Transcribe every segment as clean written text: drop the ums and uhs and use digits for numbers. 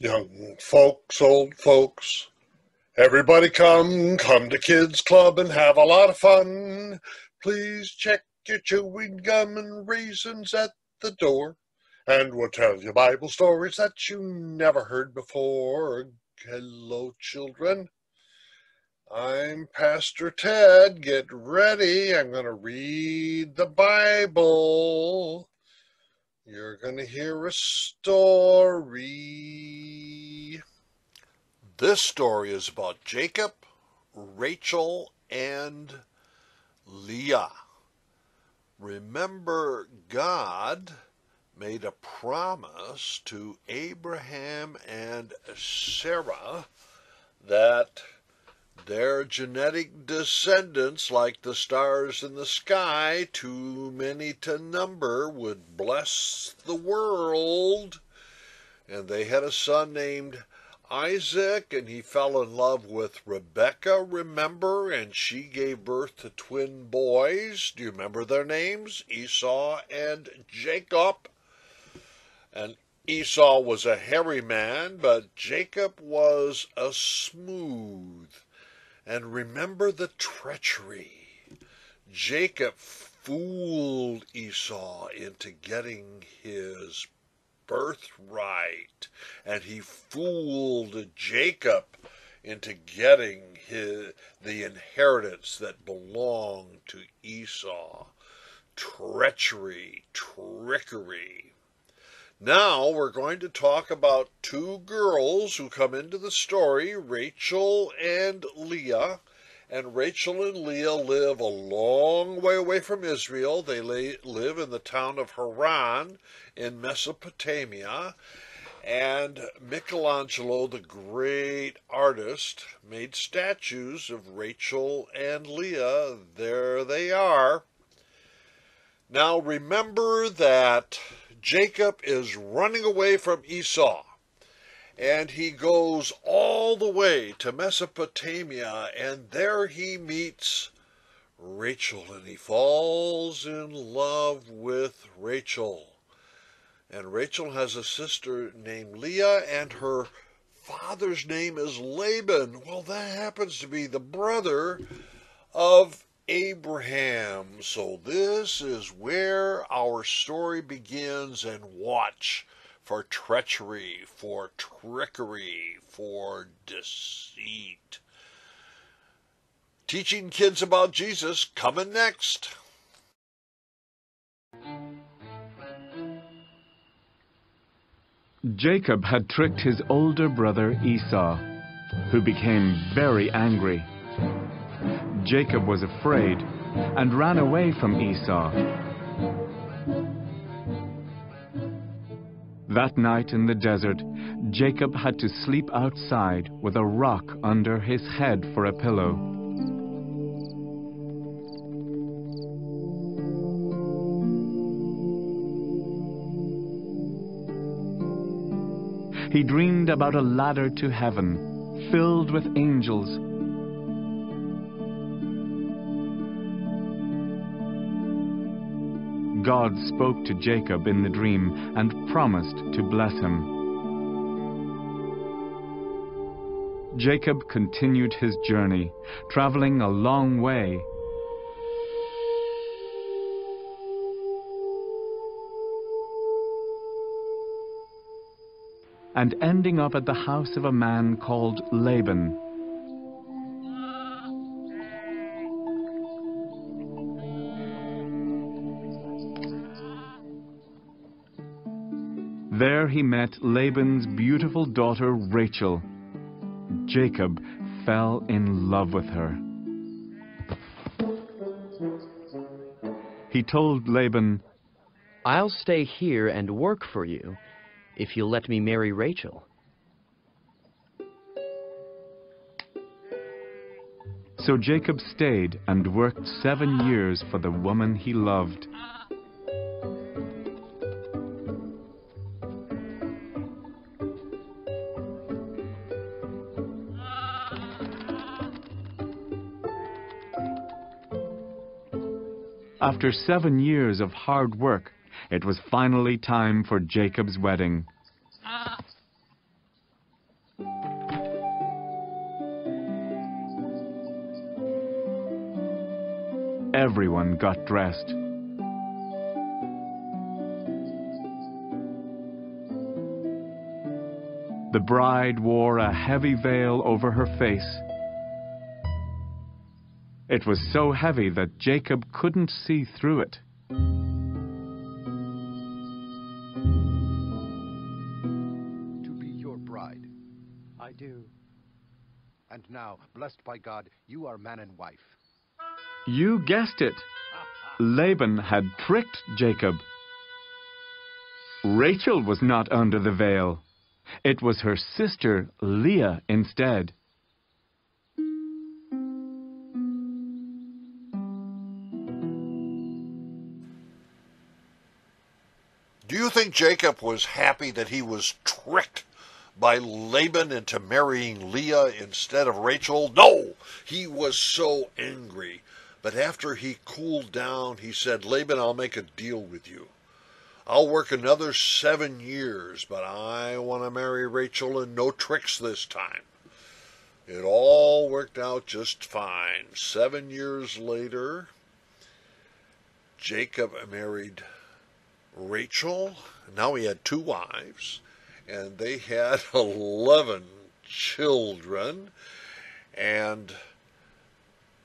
Young folks, old folks, everybody come to Kids Club and have a lot of fun. Please check your chewing gum and raisins at the door, and we'll tell you Bible stories that you never heard before. Hello, children. I'm Pastor Ted. Get ready. I'm going to read the Bible. You're going to hear a story. This story is about Jacob, Rachel, and Leah. Remember, God made a promise to Abraham and Sarah that their genetic descendants, like the stars in the sky, too many to number, would bless the world. And they had a son named Isaac, and he fell in love with Rebekah, remember? And she gave birth to twin boys. Do you remember their names? Esau and Jacob. And Esau was a hairy man, but Jacob was a smooth. And remember the treachery. Jacob fooled Esau into getting his birthright, and he fooled Jacob into getting the inheritance that belonged to Esau. Treachery, trickery. Now we're going to talk about two girls who come into the story, Rachel and Leah. And Rachel and Leah live a long way away from Israel. They live in the town of Haran in Mesopotamia. And Michelangelo, the great artist, made statues of Rachel and Leah. There they are. Now remember that Jacob is running away from Esau, and he goes all the way to Mesopotamia, and there he meets Rachel, and he falls in love with Rachel. And Rachel has a sister named Leah, and her father's name is Laban. Well, that happens to be the brother of Abraham. So this is where our story begins, and watch for treachery, for trickery, for deceit. Teaching kids about Jesus coming next. Jacob had tricked his older brother Esau, who became very angry. Jacob was afraid and ran away from Esau. That night in the desert, Jacob had to sleep outside with a rock under his head for a pillow. He dreamed about a ladder to heaven, filled with angels. God spoke to Jacob in the dream and promised to bless him. Jacob continued his journey, traveling a long way. And ending up at the house of a man called Laban. There he met Laban's beautiful daughter Rachel. Jacob fell in love with her. He told Laban, "I'll stay here and work for you if you'll let me marry Rachel." So Jacob stayed and worked 7 years for the woman he loved. After 7 years of hard work, it was finally time for Jacob's wedding. everyone got dressed. The bride wore a heavy veil over her face. It was so heavy that Jacob couldn't see through it. To be your bride. I do. And now, blessed by God, you are man and wife. You guessed it. Laban had tricked Jacob. Rachel was not under the veil. It was her sister Leah instead. Do you think Jacob was happy that he was tricked by Laban into marrying Leah instead of Rachel? No, he was so angry. But after he cooled down, he said, Laban, I'll make a deal with you. I'll work another 7 years, but I want to marry Rachel and no tricks this time. It all worked out just fine. 7 years later, Jacob married Rachel. Now he had 2 wives, and they had 11 children, and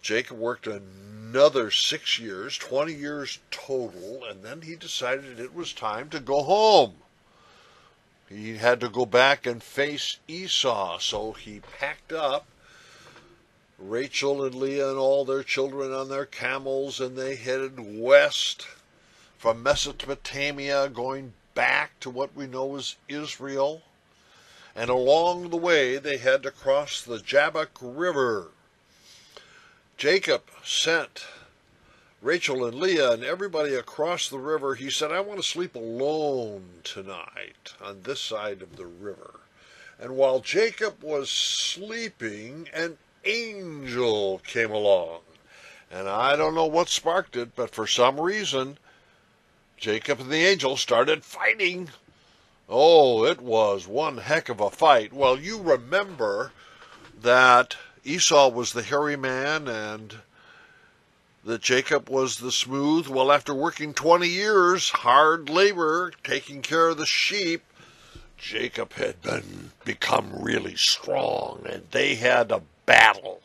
Jacob worked another 6 years, 20 years total, and then he decided it was time to go home. He had to go back and face Esau, so he packed up Rachel and Leah and all their children on their camels, and they headed west from Mesopotamia, going back to what we know as Israel. And along the way, they had to cross the Jabbok River. Jacob sent Rachel and Leah and everybody across the river. He said, I want to sleep alone tonight on this side of the river. And while Jacob was sleeping, an angel came along. And I don't know what sparked it, but for some reason, Jacob and the angel started fighting. Oh, it was one heck of a fight. Well, you remember that Esau was the hairy man and that Jacob was the smooth. Well, after working 20 years, hard labor, taking care of the sheep, Jacob had become really strong, and they had a battle.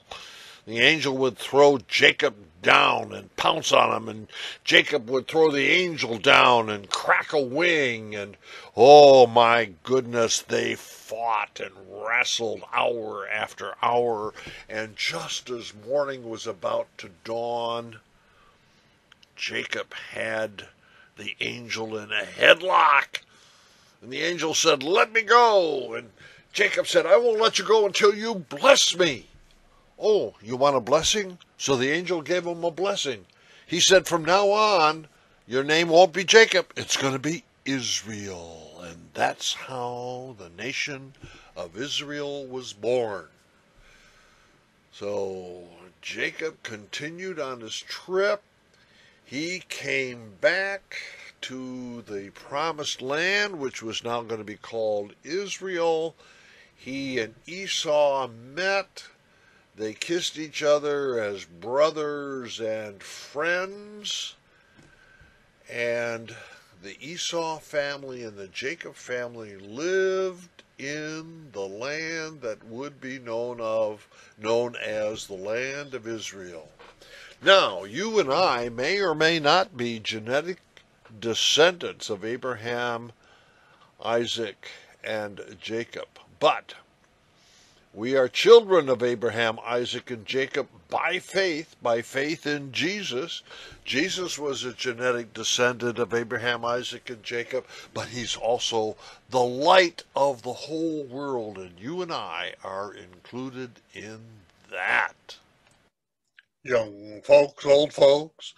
The angel would throw Jacob down and pounce on him, and Jacob would throw the angel down and crack a wing, and oh my goodness, they fought and wrestled hour after hour, and just as morning was about to dawn, Jacob had the angel in a headlock, and the angel said, let me go, and Jacob said, I won't let you go until you bless me. Oh, you want a blessing? So the angel gave him a blessing. He said, from now on, your name won't be Jacob. It's going to be Israel. And that's how the nation of Israel was born. So Jacob continued on his trip. He came back to the promised land, which was now going to be called Israel. He and Esau met. They kissed each other as brothers and friends, and the Esau family and the Jacob family lived in the land that would be known as the land of Israel. Now, you and I may or may not be genetic descendants of Abraham, Isaac, and Jacob, but we are children of Abraham, Isaac, and Jacob by faith in Jesus. Jesus was a genetic descendant of Abraham, Isaac, and Jacob, but he's also the light of the whole world, and you and I are included in that. Young folks, old folks,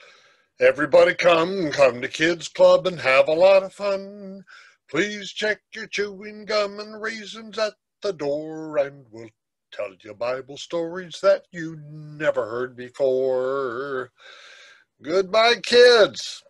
everybody come to Kids Club and have a lot of fun. Please check your chewing gum and raisins at the door, and we'll tell you Bible stories that you never heard before. Goodbye, kids.